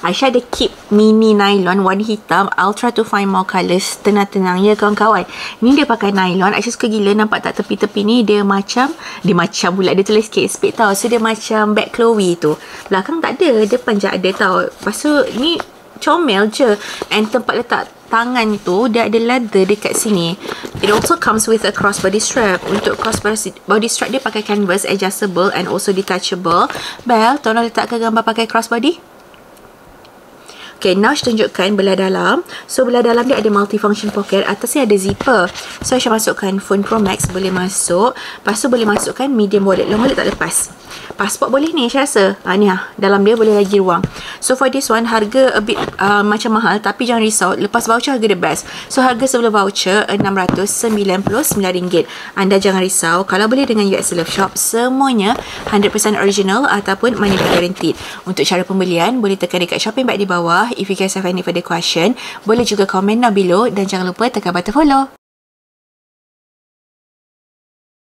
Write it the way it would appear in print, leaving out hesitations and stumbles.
Aisyah ada kit mini nylon warna hitam. I'll try to find more colours. Tenang-tenang ya kawan-kawan. Ni dia pakai nylon. Aisyah suka gila. Nampak tak tepi-tepi ni dia macam pula dia tulis Kate Spade tau. So dia macam bag Chloe tu. Belakang tak ada, depan je ada tau. Lepas tu ni comel je. And tempat letak tangan tu dia ada leather dekat sini. It also comes with a crossbody strap. Untuk crossbody strap dia pakai canvas, adjustable and also detachable. Bel, tolong letakkan gambar pakai crossbody. Okay, now saya tunjukkan belah dalam. So, belah dalam dia ada multifunction pocket. Atasnya ada zipper. So, saya masukkan phone Pro Max boleh masuk. Lepas tu boleh masukkan medium wallet. Long wallet tak lepas. Pasport boleh ni, saya rasa. Ni dalam dia boleh lagi ruang. So, for this one, harga a bit macam mahal. Tapi jangan risau. Lepas voucher, harga the best. So, harga sebelum voucher, RM699. Anda jangan risau. Kalau beli dengan US Love Shop, semuanya 100% original ataupun money back guaranteed. Untuk cara pembelian, boleh tekan dekat shopping bag di bawah. If you guys have any further question, boleh juga komen down below dan jangan lupa tekan button follow.